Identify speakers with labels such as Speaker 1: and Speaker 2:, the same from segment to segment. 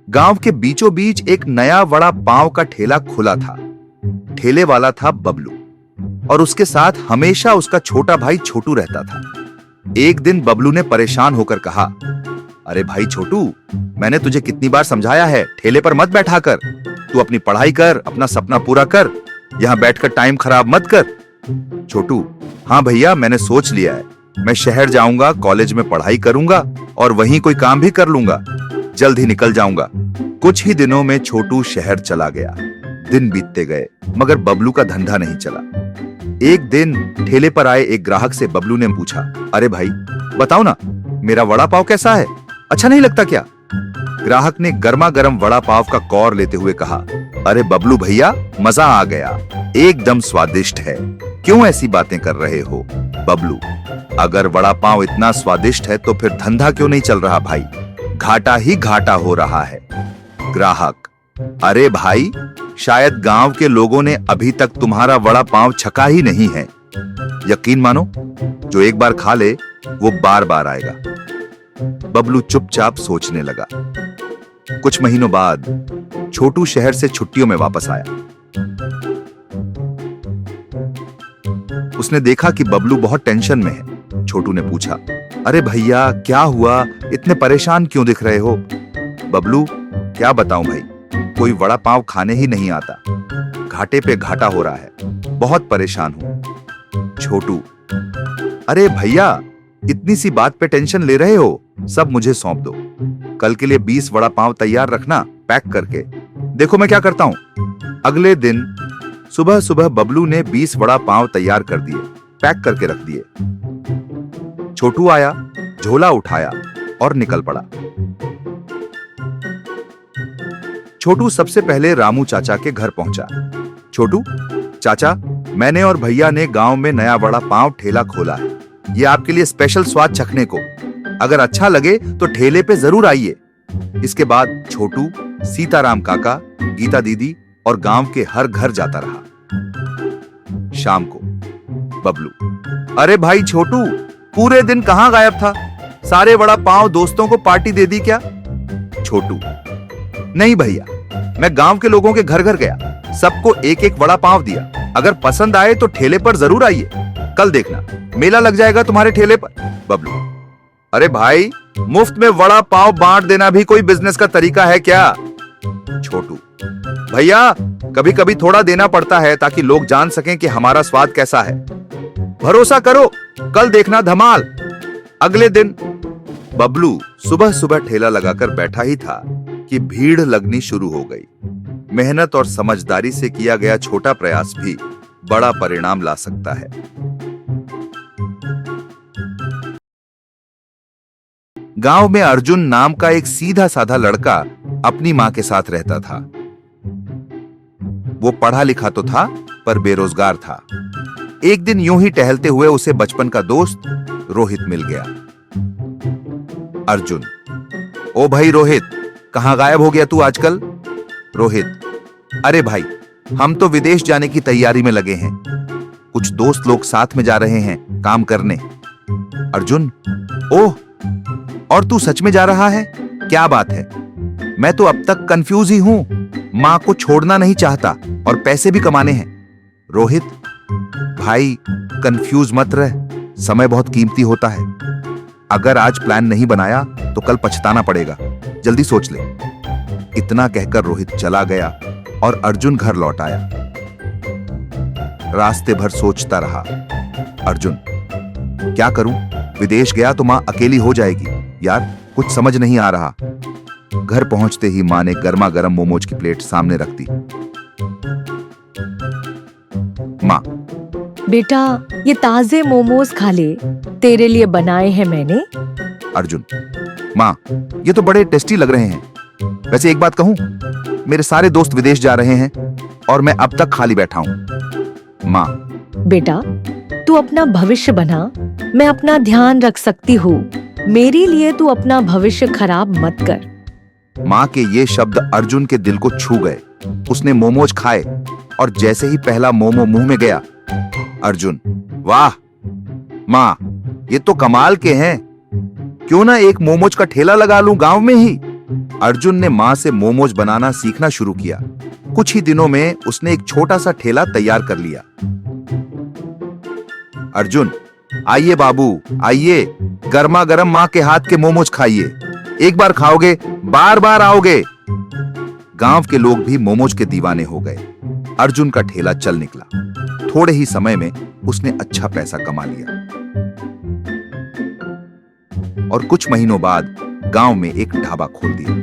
Speaker 1: गांव के बीचों बीच एक नया वड़ा पाव का ठेला खुला था। ठेले वाला था बबलू और उसके साथ हमेशा उसका छोटा भाई छोटू रहता था। एक दिन बबलू ने परेशान होकर कहा, अरे भाई छोटू, मैंने तुझे कितनी बार समझाया है, ठेले पर मत बैठा कर। तू अपनी पढ़ाई कर, अपना सपना पूरा कर, यहां बैठकर टाइम खराब मत कर। छोटू, हाँ भैया, मैंने सोच लिया है, मैं शहर जाऊंगा, कॉलेज में पढ़ाई करूंगा और वहीं कोई काम भी कर लूंगा, जल्द ही निकल जाऊंगा। कुछ ही दिनों में छोटू शहर चला गया। दिन बीतते गए मगर बबलू का धंधा नहीं चला। एक दिन ठेले पर आए एक ग्राहक से बबलू ने पूछा, अरे भाई बताओ ना, मेरा वड़ा पाव कैसा है, अच्छा नहीं लगता क्या? ग्राहक ने गर्मा गर्म वड़ा पाव का कौर लेते हुए कहा, अरे बबलू भैया, मजा आ गया, एकदम स्वादिष्ट है। क्यों ऐसी बातें कर रहे हो? बबलू, अगर वड़ा पाव इतना स्वादिष्ट है तो फिर धंधा क्यों नहीं चल रहा भाई? घाटा ही घाटा हो रहा है। ग्राहक, अरे भाई, शायद गांव के लोगों ने अभी तक तुम्हारा वड़ा पाव छका ही नहीं है। यकीन मानो, जो एक बार खा ले वो बार बार आएगा। बबलू चुपचाप सोचने लगा। कुछ महीनों बाद छोटू शहर से छुट्टियों में वापस आया। उसने देखा कि बबलू बहुत टेंशन में है। छोटू ने पूछा, अरे भैया क्या हुआ, इतने परेशान क्यों दिख रहे हो? बबलू, क्या बताऊं भाई, कोई वड़ा पाव खाने ही नहीं आता, घाटे पे घाटा हो रहा है, बहुत परेशान हूं। छोटू, अरे भैया, इतनी सी बात पे टेंशन ले रहे हो, सब मुझे सौंप दो। कल के लिए 20 वड़ा पाव तैयार रखना, पैक करके। देखो मैं क्या करता हूं। अगले दिन सुबह सुबह बबलू ने 20 वड़ा पाव तैयार कर दिए, पैक करके रख दिए। छोटू आया, झोला उठाया और निकल पड़ा। छोटू सबसे पहले रामू चाचा के घर पहुंचा। छोटू चाचा, मैंने और भैया ने गांव में नया वड़ा पाव ठेला खोला है, ये आपके लिए स्पेशल स्वाद चखने को। अगर अच्छा लगे तो ठेले पे जरूर आइए। इसके बाद छोटू सीताराम काका, गीता दीदी और गांव के हर घर जाता रहा। शाम को बबलू, अरे भाई छोटू, पूरे दिन कहां गायब था? सारे वड़ा पाव दोस्तों को पार्टी दे दी क्या? छोटू, नहीं भैया, मैं गांव के लोगों के घर घर गया, सबको एक एक वड़ा पाव दिया। अगर पसंद आए तो ठेले पर जरूर आइए, कल देखना मेला लग जाएगा तुम्हारे ठेले पर। बबलू, अरे भाई, मुफ्त में वड़ा पाव बांट देना भी कोई बिजनेस का तरीका है क्या? छोटू, भैया, कभी कभी थोड़ा देना पड़ता है ताकि लोग जान सकें कि हमारा स्वाद कैसा है। भरोसा करो, कल देखना धमाल। अगले दिन बबलू सुबह सुबह ठेला लगाकर बैठा ही था कि भीड़ लगनी शुरू हो गई। मेहनत और समझदारी से किया गया छोटा प्रयास भी बड़ा परिणाम ला सकता है। गांव में अर्जुन नाम का एक सीधा साधा लड़का अपनी मां के साथ रहता था। वो पढ़ा लिखा तो था पर बेरोजगार था। एक दिन यूं ही टहलते हुए उसे बचपन का दोस्त रोहित मिल गया। अर्जुन, ओ भाई रोहित, कहां गायब हो गया तू आजकल? रोहित, अरे भाई, हम तो विदेश जाने की तैयारी में लगे हैं, कुछ दोस्त लोग साथ में जा रहे हैं काम करने। अर्जुन, ओह, और तू सच में जा रहा है? क्या बात है, मैं तो अब तक कंफ्यूज ही हूं, मां को छोड़ना नहीं चाहता और पैसे भी कमाने हैं। रोहित, भाई कंफ्यूज मत रह, समय बहुत कीमती होता है। अगर आज प्लान नहीं बनाया तो कल पछताना पड़ेगा, जल्दी सोच ले। इतना कहकर रोहित चला गया और अर्जुन घर लौट आया। रास्ते भर सोचता रहा, अर्जुन क्या करूं, विदेश गया तो मां अकेली हो जाएगी, यार कुछ समझ नहीं आ रहा। घर पहुंचते ही मां ने गर्मा गर्म मोमोज की प्लेट सामने रख दी। मां,
Speaker 2: बेटा, ये ताजे मोमोज खा ले, तेरे लिए बनाए हैं मैंने।
Speaker 1: अर्जुन, मां, ये तो बड़े टेस्टी लग रहे हैं। वैसे एक बात कहूं, मेरे सारे दोस्त विदेश जा रहे हैं और मैं अब तक खाली बैठा हूं। मां,
Speaker 2: बेटा, तू अपना भविष्य बना, मैं अपना ध्यान रख सकती हूँ। मेरे लिए तू अपना भविष्य खराब मत कर।
Speaker 1: मां के ये शब्द अर्जुन के दिल को छू गए। उसने मोमोज खाए और जैसे ही पहला मोमो मुंह में गया, अर्जुन, वाह मां, ये तो कमाल के हैं, क्यों ना एक मोमोज का ठेला लगा लूं गांव में ही। अर्जुन ने माँ से मोमोज बनाना सीखना शुरू किया। कुछ ही दिनों में उसने एक छोटा सा ठेला तैयार कर लिया। अर्जुन, आइए बाबू, आइए, गर्मा गर्म माँ के हाथ के मोमोज खाइए। एक बार खाओगे बार बार आओगे। गांव के लोग भी मोमोज के दीवाने हो गए। अर्जुन का ठेला चल निकला। थोड़े ही समय में उसने अच्छा पैसा कमा लिया और कुछ महीनों बाद गांव में एक ढाबा खोल दिया।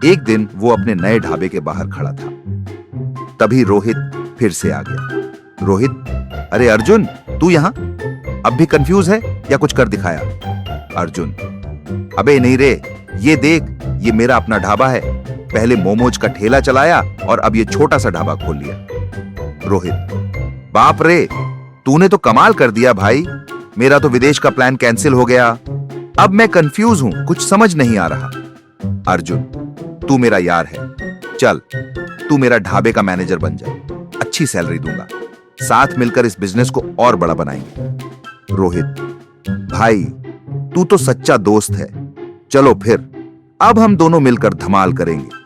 Speaker 1: एक दिन वो अपने नए ढाबे के बाहर खड़ा था। तभी रोहित फिर से आ गया। रोहित, अरे अर्जुन, तू यहां? अब भी कंफ्यूज है या कुछ कर दिखाया? अर्जुन, अबे नहीं रे, ये देख, ये मेरा अपना ढाबा है। पहले मोमोज का ठेला चलाया और अब ये छोटा सा ढाबा खोल लिया। रोहित, बाप रे, तूने तो कमाल कर दिया भाई। मेरा तो विदेश का प्लान कैंसिल हो गया। अब मैं कंफ्यूज हूं, कुछ समझ नहीं आ रहा। अर्जुन, तू मेरा यार है, चल तू मेरा ढाबे का मैनेजर बन जा। अच्छी सैलरी दूंगा, साथ मिलकर इस बिजनेस को और बड़ा बनाएंगे। रोहित, भाई तू तो सच्चा दोस्त है, चलो फिर अब हम दोनों मिलकर धमाल करेंगे।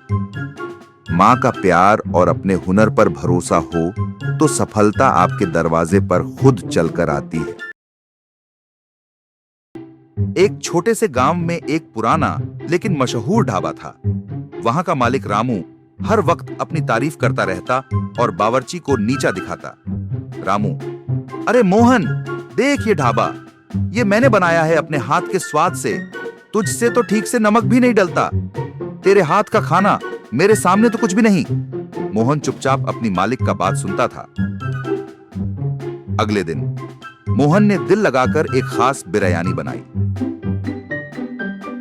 Speaker 1: मां का प्यार और अपने हुनर पर भरोसा हो तो सफलता आपके दरवाजे पर खुद चलकर आती है। एक छोटे से गांव में एक पुराना लेकिन मशहूर ढाबा था। वहां का मालिक रामू हर वक्त अपनी तारीफ करता रहता और बावर्ची को नीचा दिखाता। रामू, अरे मोहन, देख ये ढाबा, ये मैंने बनाया है अपने हाथ के स्वाद से। तुझसे तो ठीक से नमक भी नहीं डलता। तेरे हाथ का खाना मेरे सामने तो कुछ भी नहीं। मोहन चुपचाप अपनी मालिक का बात सुनता था। अगले दिन मोहन ने दिल लगाकर एक खास बिरयानी बनाई।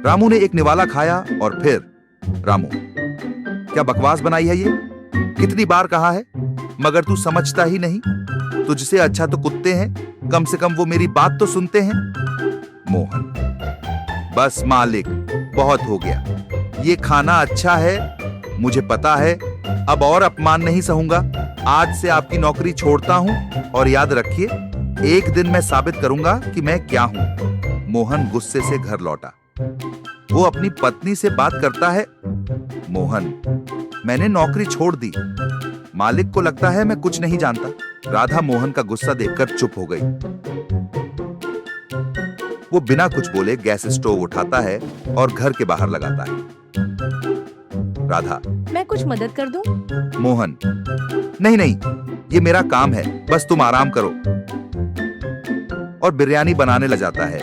Speaker 1: रामू ने एक निवाला खाया और फिर, रामू, क्या बकवास बनाई है ये? कितनी बार कहा है, मगर तू समझता ही नहीं। तुझसे अच्छा तो कुत्ते हैं, कम से कम वो मेरी बात तो सुनते हैं। मोहन, बस मालिक, बहुत हो गया। ये खाना अच्छा है, मुझे पता है। अब और अपमान नहीं सहूंगा। आज से आपकी नौकरी छोड़ता हूं और याद रखिए, एक दिन मैं साबित करूंगा कि मैं क्या हूं। मोहन गुस्से से घर लौटा। वो अपनी पत्नी से बात करता है। मोहन, मैंने नौकरी छोड़ दी। मालिक को लगता है मैं कुछ नहीं जानता। राधा मोहन का गुस्सा देखकर चुप हो गई। वो बिना कुछ बोले गैस स्टोव उठाता है और घर के बाहर लगाता है। राधा,
Speaker 2: मैं कुछ मदद कर दूं?
Speaker 1: मोहन, नहीं नहीं, ये मेरा काम है, बस तुम आराम करो। और बिरयानी बनाने लग जाता है।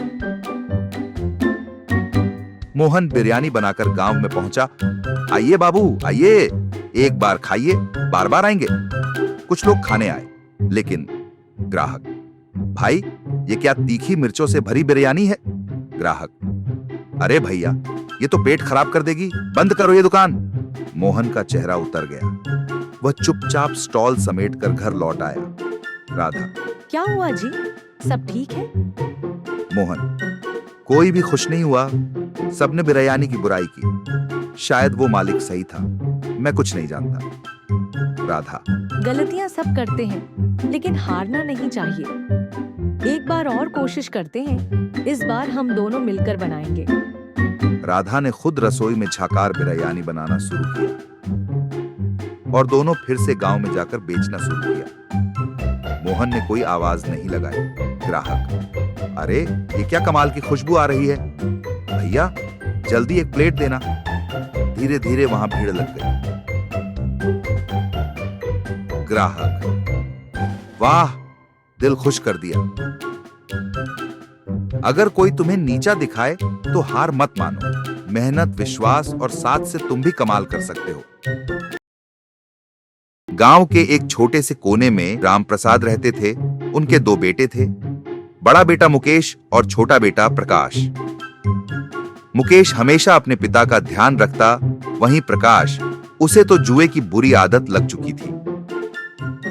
Speaker 1: मोहन बिरयानी बनाकर गांव में पहुंचा। आइए बाबू, आइए, एक बार खाइए, बार बार आएंगे। कुछ लोग खाने आए, लेकिन ग्राहक, भाई ये क्या तीखी मिर्चों से भरी बिरयानी है? ग्राहक, अरे भैया, ये तो पेट खराब कर देगी, बंद करो ये दुकान। मोहन का चेहरा उतर गया। वह चुपचाप स्टॉल समेटकर घर लौट आया। राधा,
Speaker 2: क्या हुआ जी, सब ठीक है?
Speaker 1: मोहन, कोई भी खुश नहीं हुआ। सबने बिरयानी की बुराई की। शायद वो मालिक सही था, मैं कुछ नहीं जानता। राधा,
Speaker 2: गलतियां सब करते हैं, लेकिन हारना नहीं चाहिए। एक बार और कोशिश करते हैं, इस बार हम दोनों मिलकर बनाएंगे।
Speaker 1: राधा ने खुद रसोई में झाकार बिरयानी बनाना शुरू किया और दोनों फिर से गांव में जाकर बेचना शुरू किया। मोहन ने कोई आवाज नहीं लगाई। ग्राहक, अरे ये क्या कमाल की खुशबू आ रही है, भैया जल्दी एक प्लेट देना। धीरे धीरे वहां भीड़ लग गई। ग्राहक, वाह, दिल खुश कर दिया। अगर कोई तुम्हें नीचा दिखाए तो हार मत मानो। मेहनत, विश्वास और साथ से तुम भी कमाल कर सकते हो। गांव के एक छोटे से कोने में राम प्रसाद रहते थे। उनके दो बेटे थे, बड़ा बेटा मुकेश और छोटा बेटा प्रकाश। मुकेश हमेशा अपने पिता का ध्यान रखता, वहीं प्रकाश, उसे तो जुए की बुरी आदत लग चुकी थी।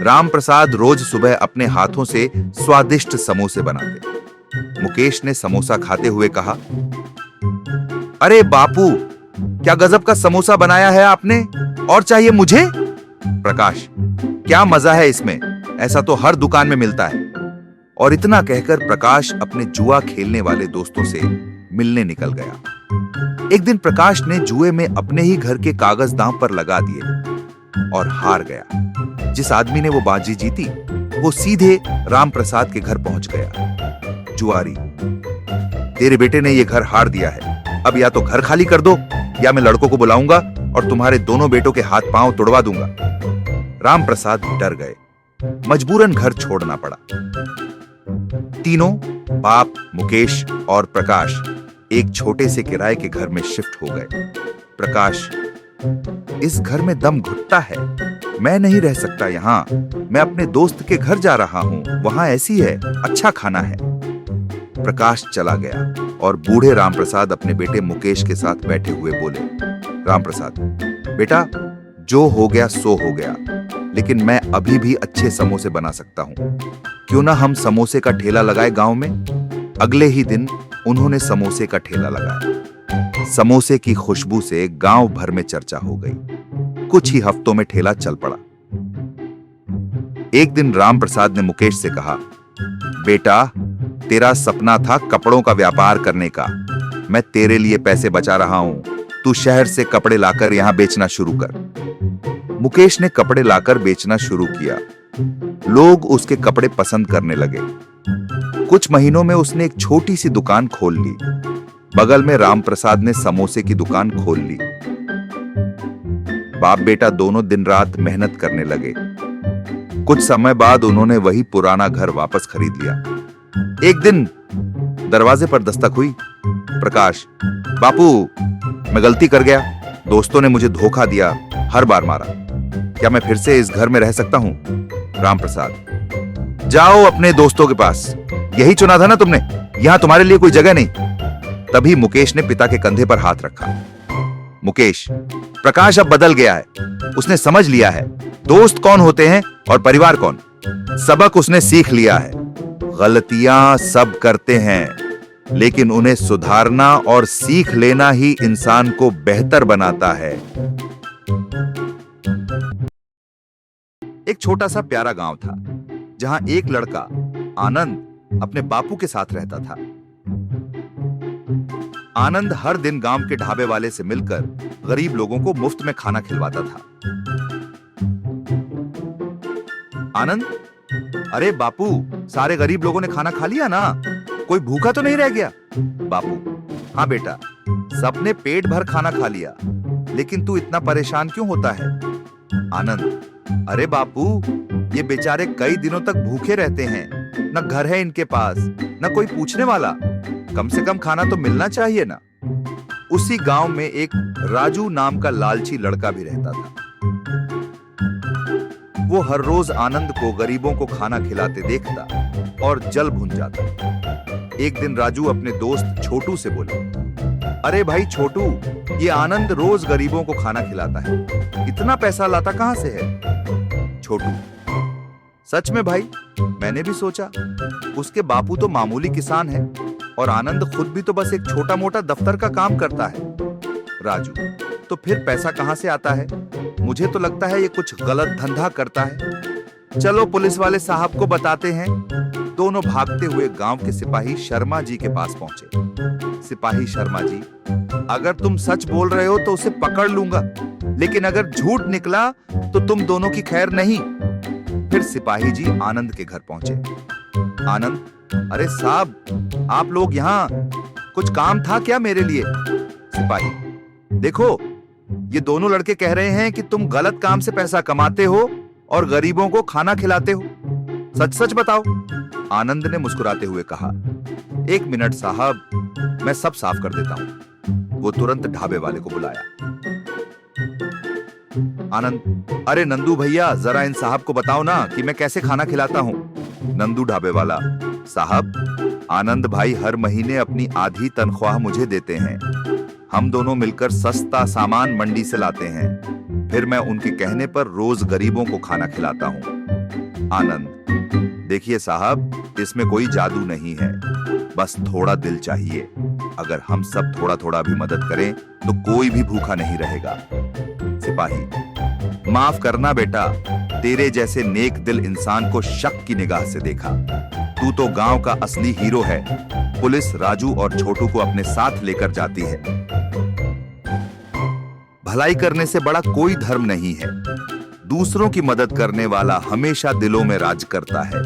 Speaker 1: राम प्रसाद रोज सुबह अपने हाथों से स्वादिष्ट समोसे बनाते। मुकेश ने समोसा खाते हुए कहा, अरे बापू, क्या गजब का समोसा बनाया है आपने, और चाहिए मुझे? प्रकाश, क्या मजा है इसमें, ऐसा तो हर दुकान में मिलता है। और इतना कहकर प्रकाश अपने जुआ खेलने वाले दोस्तों से मिलने निकल गया। एक दिन प्रकाश ने जुए में अपने ही घर के कागज दांव पर लगा दिए और हार गया। जिस आदमी ने वो बाजी जीती वो सीधे राम प्रसाद के घर पहुंच गया। जुआरी, तेरे बेटे ने ये घर हार दिया है, अब या तो घर खाली कर दो या मैं लड़कों को बुलाऊंगा और तुम्हारे दोनों बेटों के हाथ पांव तोड़वा दूंगा। राम प्रसाद डर गए, मजबूरन घर छोड़ना पड़ा। तीनों, बाप, मुकेश और प्रकाश, एक छोटे से किराए के घर में शिफ्ट हो गए। प्रकाश, इस घर में दम घुटता है, मैं नहीं रह सकता यहाँ। मैं अपने दोस्त के घर जा रहा हूँ, वहां ऐसी है, अच्छा खाना है। प्रकाश चला गया और बूढ़े रामप्रसाद अपने बेटे मुकेश के साथ बैठे हुए बोले, रामप्रसाद, बेटा, जो हो गया सो हो गया, लेकिन मैं अभी भी अच्छे समोसे बना सकता हूँ। क्यों ना हम समोसे का ठेला लगाए गांव में। अगले ही दिन उन्होंने समोसे का ठेला लगाया। समोसे की खुशबू से गांव भर में चर्चा हो गई। कुछ ही हफ्तों में ठेला चल पड़ा। एक दिन रामप्रसाद ने मुकेश से कहा, बेटा, तेरा सपना था कपड़ों का व्यापार करने का, मैं तेरे लिए पैसे बचा रहा हूं, तू शहर से कपड़े लाकर यहां बेचना शुरू कर। मुकेश ने कपड़े लाकर बेचना शुरू किया। लोग उसके कपड़े पसंद करने लगे। कुछ महीनों में उसने एक छोटी सी दुकान खोल ली। बगल में रामप्रसाद ने समोसे की दुकान खोल ली। बाप बेटा दोनों दिन रात मेहनत करने लगे। कुछ समय बाद उन्होंने वही पुराना घर वापस खरीद लिया। एक दिन दरवाजे पर दस्तक हुई। प्रकाश, बापू, मैं गलती कर गया, दोस्तों ने मुझे धोखा दिया, हर बार मारा, क्या मैं फिर से इस घर में रह सकता हूं? रामप्रसाद, जाओ अपने दोस्तों के पास, यही चुना था ना तुमने, यहां तुम्हारे लिए कोई जगह नहीं। तभी मुकेश ने पिता के कंधे पर हाथ रखा। मुकेश, प्रकाश अब बदल गया है, उसने समझ लिया है दोस्त कौन होते हैं और परिवार कौन। सबक उसने सीख लिया है। गलतियां सब करते हैं, लेकिन उन्हें सुधारना और सीख लेना ही इंसान को बेहतर बनाता है। एक छोटा सा प्यारा गांव था, जहां एक लड़का आनंद अपने बापू के साथ रहता था। आनंद हर दिन गांव के ढाबे वाले से मिलकर गरीब लोगों को मुफ्त में खाना खिलवाता था। आनंद, अरे बापू, सारे गरीब लोगों ने खाना खा लिया ना, कोई भूखा तो नहीं रह गया? बापू, हाँ बेटा, सबने पेट भर खाना खा लिया, लेकिन तू इतना परेशान क्यों होता है? आनंद, अरे बापू, ये बेचारे कई दिनों तक भूखे रहते हैं, न घर है इनके पास, न कोई पूछने वाला, कम से कम खाना तो मिलना चाहिए ना। उसी गांव में एक राजू नाम का लालची लड़का भी रहता था। वो हर रोज आनंद को गरीबों को खाना खिलाते देखता और जल भुन जाता। एक दिन राजू अपने दोस्त छोटू से बोले, अरे भाई छोटू, ये आनंद रोज गरीबों को खाना खिलाता है, इतना पैसा लाता कहां से है? छोटू, सच में भाई, मैंने भी सोचा, उसके बापू तो मामूली किसान है और आनंद खुद भी तो बस एक छोटा मोटा दफ्तर का काम करता है। राजू, तो फिर पैसा कहां से आता है? मुझे तो लगता है ये कुछ गलत धंधा करता है। चलो पुलिस वाले साहब को बताते हैं। दोनों भागते हुए गांव के सिपाही शर्मा जी के पास पहुंचे। सिपाही शर्मा जी, अगर तुम सच बोल रहे हो तो उसे पकड़ लूंगा, लेकिन अगर झूठ निकला तो तुम दोनों की खैर नहीं। फिर सिपाही जी आनंद के घर पहुंचे। आनंद, अरे साहब, आप लोग यहाँ, कुछ काम था क्या मेरे लिए? सिपाही, देखो, ये दोनों लड़के कह रहे हैं कि तुम गलत काम से पैसा कमाते हो और गरीबों को खाना खिलाते हो, सच सच बताओ। आनंद ने मुस्कुराते हुए कहा, एक मिनट साहब, मैं सब साफ कर देता हूं। वो तुरंत ढाबे वाले को बुलाया। आनंद, अरे नंदू भैया, जरा इन साहब को बताओ ना कि मैं कैसे खाना खिलाता हूं। नंदू ढाबे वाला, साहब, आनंद भाई हर महीने अपनी आधी तनख्वाह मुझे देते हैं। हम दोनों मिलकर सस्ता सामान मंडी से लाते हैं, फिर मैं उनके कहने पर रोज गरीबों को खाना खिलाता हूं। आनंद, देखिए साहब, इसमें कोई जादू नहीं है, बस थोड़ा दिल चाहिए। अगर हम सब थोड़ा थोड़ा भी मदद करें तो कोई भी भूखा नहीं रहेगा। सिपाही, माफ करना बेटा, तेरे जैसे नेक दिल इंसान को शक की निगाह से देखा। तू तो गांव का असली हीरो है। पुलिस राजू और छोटू को अपने साथ लेकर जाती है। भलाई करने से बड़ा कोई धर्म नहीं है। दूसरों की मदद करने वाला हमेशा दिलों में राज करता है।